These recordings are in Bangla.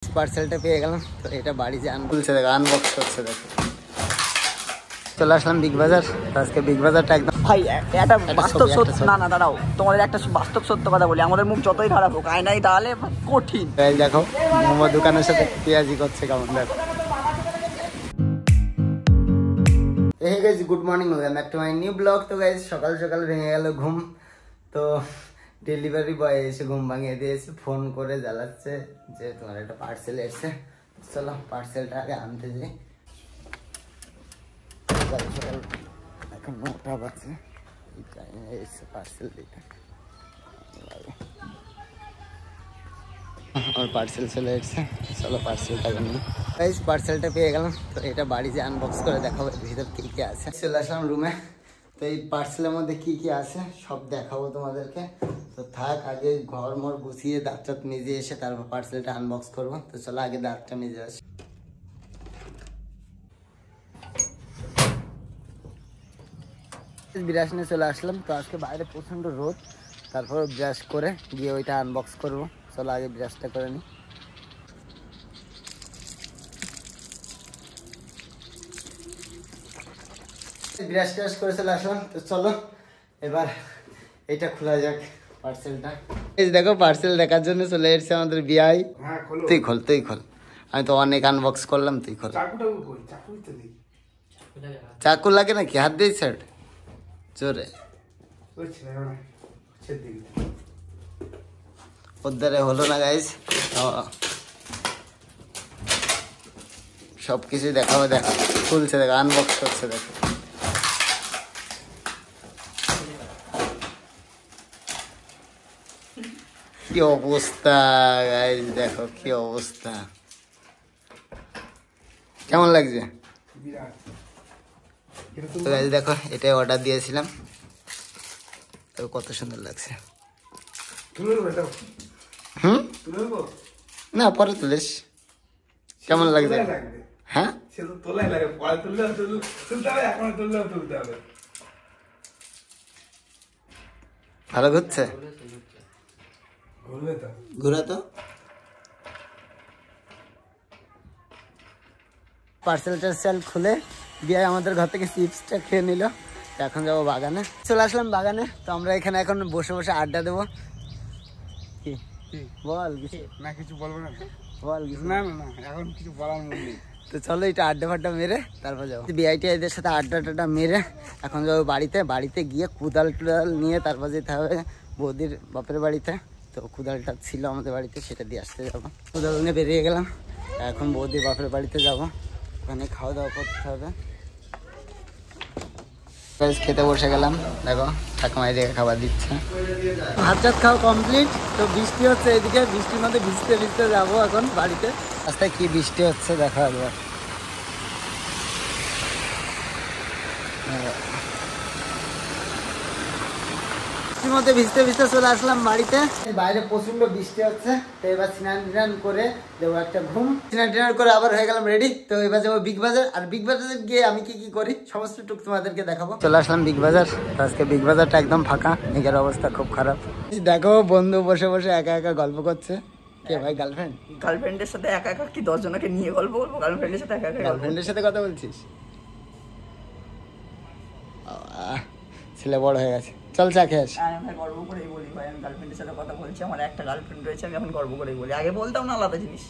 পার্সেলটা পেয়ে গেলাম, তো এটা বাড়ি যে আনবলছে দেখো, আনবক্স করছে দেখো। চলে আসলাম বিগ বাজার। আজকে বিগ বাজারটা একদম ভাই একটা বাস্তব সত্য, না না দাঁড়াও, তোমাদের একটা বাস্তব সত্য কথা বলি, আমাদের মুখ যতই খারাপ হোক আয়নায় দাঁড়ালে কঠিন। দেখো মোমো দোকানের সাথে পেঁয়াজি করছে কেমন দেখো। এই guys good morning, welcome back to my new blog. তো গাইস সকাল সকাল ভেঙে গেল ঘুম, তো ডেলিভারি বয় এসে ঘুম ভাঙিয়ে দিয়েছে, ফোন করে জ্বালাচ্ছে যে তোমার একটা পার্সেল এসছে। চলো পার্সেলটা আগে আনতে যাই। সকাল সকাল এখন 9টা বাজে, এই টাইমে এসে পার্সেল দিতে। আমার পার্সেল চলে এসেছে, চলো পার্সেলটা নিই। গাইস পার্সেলটা পেয়ে গেলাম, তো এটা বাড়ি যে আনবক্স করে দেখাবো ভিতর কি কি আছে। চলে আসলাম রুমে, তো এই পার্সেলের মধ্যে কি কি আছে সব দেখাবো তোমাদেরকে। তো থাক, আগে ঘর মর গুছিয়ে দাঁত টাত নিজে এসে তারপর পার্সেলটা আনবক্স করবো। তো চলো আগে দাঁতটা নিজে আসি। ব্রাশ নিয়ে চলে আসলাম, তো আজকে বাইরে প্রচন্ড রোদ, তারপর ব্রাশ করে গিয়ে ওইটা আনবক্স করবো। চলো আগে ব্রাশটা করে নিই। ব্রাশ ট্রাশ করে চলে আসলাম, তো চলো এবার এটা খোলা যাক পার্সেলটা। এই দেখো পার্সেল দেখার জন্য চলে এসেছে আমাদের বিআই। তুই খোল, তুই খোল, আমি তো অনেক আনবক্স করলাম, তুই খোল। চাকু লাগে নাকি, হাত দিই স্যার জোরে, ওদ্ধারে হলো না গাইজ। সব কিছু দেখাবো, দেখো খুলছে দেখো, আনবক্স করছে দেখো। কি অবস্থা গাইজ, দেখো কি অবস্থা, কেমন লাগছে? তো গাইজ দেখো, এটাই অর্ডার দিয়েছিলাম, তো কত সুন্দর লাগছে। না পরে তুলিস, কেমন লাগছে? হ্যাঁ ভালো ঘুরছে, ঘুরা তো। পার্সেল টার্সেল খুলে দিয়ে আমাদের ঘর থেকে চিপসটা খেয়ে নিল। এখন যাবো বাগানে, চলে আসলাম বাগানে। তো আমরা এখানে এখন বসে বসে আড্ডা দেবো। কি বল, কিছু না কিছু বলবো না, বল কিছু। না না না এখন কিছু বলার মনে নেই। তো চলো এটা আড্ডা ফাড্ডা মেরে তারপর যাবো বিআইটি এদের সাথে আড্ডা টাড্ডা মেরে এখন যাবো বাড়িতে। বাড়িতে গিয়ে কুদাল টুদাল নিয়ে তারপর যেতে হবে বৌদির বাপের বাড়িতে। তো কুদালটা ছিল আমাদের বাড়িতে, সেটা দিয়ে আসতে যাবো। কুদাল নিয়ে বেরিয়ে গেলাম, এখন বৌদির বাপের বাড়িতে যাবো, ওখানে খাওয়া দাওয়া করতে হবে। খেতে বসে গেলাম, দেখো ঠাকুমা এদিকে খাবার দিচ্ছে। ভাত টাত খাওয়া কমপ্লিট। তো বৃষ্টি হচ্ছে এদিকে, বৃষ্টির মধ্যে ভিজতে ভিজতে যাবো এখন বাড়িতে। রাস্তায় কি বৃষ্টি হচ্ছে দেখো একবার। বৃষ্টির মধ্যে ভিজতে ভিজতে চলে আসলাম বাড়িতে। বাইরে প্রচন্ড বৃষ্টি হচ্ছে, তো এবার স্নান টান করে দেবো একটা ঘুম। স্নান টান করে আবার হয়ে গেলাম রেডি। তো এবার যাবো বিগ বাজার, আর বিগ বাজারে গিয়ে আমি কি কি করি সমস্ত টুক তোমাদেরকে দেখাবো। চলে আসলাম বিগ বাজার, আজকে বিগ বাজারটা একদম ফাঁকা, নিজের অবস্থা খুব খারাপ। দেখো বন্ধু বসে বসে একা একা গল্প করছে। কে ভাই? গার্লফ্রেন্ড? গার্লফ্রেন্ডের সাথে একা একা কি 10 জনকে নিয়ে গল্প করবো? গার্লফ্রেন্ডের সাথে একা একা, গার্লফ্রেন্ডের সাথে কথা বলছিস? ছেলে বড় হয়ে গেছে, চল চা খেয়ে আসি। আমি ভাই গর্ব করেই বলি ভাই, আমি গার্লফ্রেন্ডের সাথে কথা বলছি, আমার একটা গার্লফ্রেন্ড রয়েছে, আমি এখন গর্ব করেই বলি। আগে বলতাম না, আলাদা জিনিস,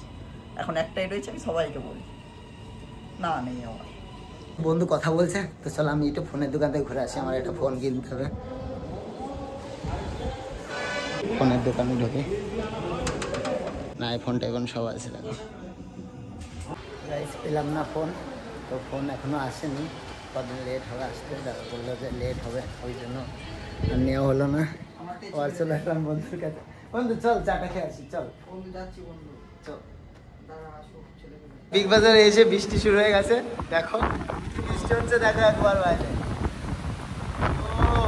এখন একটাই রয়েছে, আমি সবাইকে বলি। না নেই আমার বন্ধু কথা বলছে, তো চলো আমি একটু ফোনের দোকান থেকে ঘুরে আসি, আমার একটা ফোন কিনতে হবে। ফোনের দোকানে ঢুকে না, আইফোনটা এখন সব আছে দেখো। পেলাম না ফোন, তো ফোন এখনো আসেনি, কদিন লেট হবে আসতে। দাদা বললো যে লেট হবে, ওই জন্য নেওয়া হলো না। আর চলে আসলাম বন্ধুর কাছে। বন্ধু চল চাটা খেয়ে আসি, চল বন্ধু যাচ্ছি, বন্ধু চল। বিগ বাজারে এসে বৃষ্টি শুরু হয়ে গেছে, দেখো বৃষ্টি হচ্ছে, দেখো একবার বাইরে। ও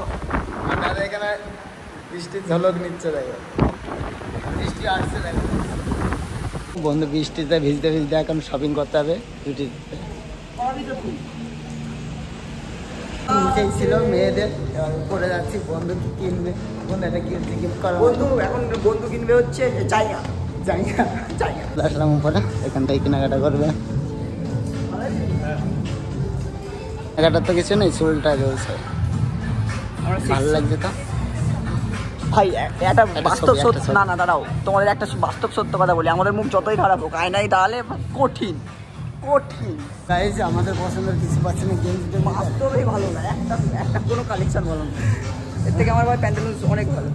এখানে বৃষ্টির ঝলক নিচ্ছে, দেখো বৃষ্টি আসছে দেখো। বন্ধু বৃষ্টিতে ভিজতে ভিজতে এখন শপিং করতে হবে রুটি ছিল মেয়েদের। পরে যাচ্ছি, বন্ধু কি কিনবে, বন্ধু একটা গিফট করা। বন্ধু এখন বন্ধু কিনবে হচ্ছে চাইনা। যাই না আসলাম উপরে, এখান থেকে কেনাকাটা করবে। কেনাকাটার তো কিছু নেই, চুলটা রয়েছে ভালো লাগছে তো ভাই। একটা বাস্তব ছবি, সত্য, একটা ছবি। না দাঁড়াও, তোমাদের একটা বাস্তব সত্য কথা বলি, আমাদের মুখ যতই খারাপ হোক আয়নায় দাঁড়ালে কঠিন কঠিন। গাইজ আমাদের পছন্দের কিছু পাচ্ছে না, গেঞ্জ বাস্তবেই ভালো না, একটা কোনো কালেকশন ভালো না। এর থেকে আমার ভাই প্যান্টালুন্স অনেক ভালো।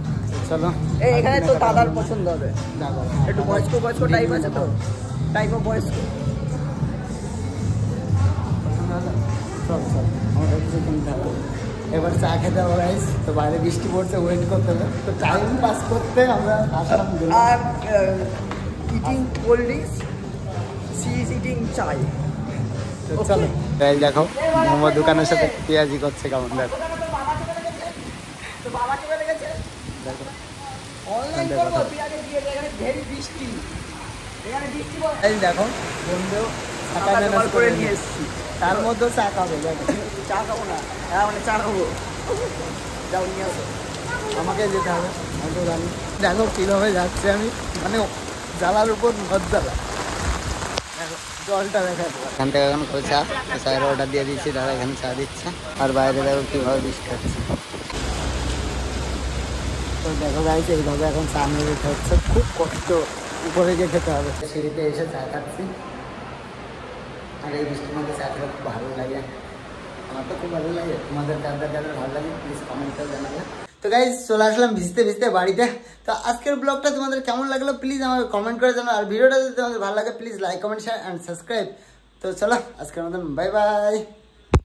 চলো এখানে তো দাদার পছন্দ হবে, দেখো একটু বয়স্ক বয়স্ক টাইপ আছে তো, টাইপ অফ বয়স্ক। চল আমাদের কিছু কিনতে হবে। এবার চা খেতে হবে গাইজ, তো বাইরে বৃষ্টি পড়ছে, ওয়েট করতে হবে, তো টাইম পাস করতে আমরা আসলাম। আর eating cold drinks, she is eating চাই। চলো গাইজ দেখো মোমো দোকানের সাথে পেঁয়াজি করছে কেমন, দেখো তো বাবা চলে গেছে, দেখো অনলাইন করবো পেঁয়াজের দিয়ে, এখানে ভেরি বৃষ্টি, এখানে বৃষ্টি এই দেখো বন্ধু টাকা জোগাড় করে নিয়ে এসেছি। তার মধ্যেও চা খাবে, দেখো চা খাবো না, হ্যাঁ মানে চা খাবো, যাও নিয়ে আসো। আমাকে যেতে হবে, আমি তো জানি। দেখো কীভাবে যাচ্ছে আমি, মানে জ্বালার উপর নদ জ্বালা, দেখো জলটা দেখা এখান থেকে এখন করে চা, চায়ের অর্ডার দিয়ে দিচ্ছি, তারা এখানে চা দিচ্ছে, আর বাইরে দেখো কীভাবে বৃষ্টি হচ্ছে। তো দেখো গাইছে এইভাবে এখন চা নিয়ে যেতে হচ্ছে, খুব কষ্ট, উপরে গিয়ে খেতে হবে। সিঁড়িতে এসে চা খাচ্ছি, আর এই বৃষ্টির মধ্যে চা খেতে খুব ভালো লাগে, আমার তো খুব ভালো লাগে। তোমাদের যাদের যাদের ভালো লাগে প্লিজ কমেন্ট করে জানাবে। তো গাইজ চলে আসলাম ভিজতে ভিজতে বাড়িতে। তো আজকের ব্লগটা তোমাদের কেমন লাগলো প্লিজ আমাকে কমেন্ট করে জানাও, আর ভিডিওটা যদি তোমাদের ভালো লাগে please like comment share and subscribe. তো চলো আজকের মতন বাই বাই।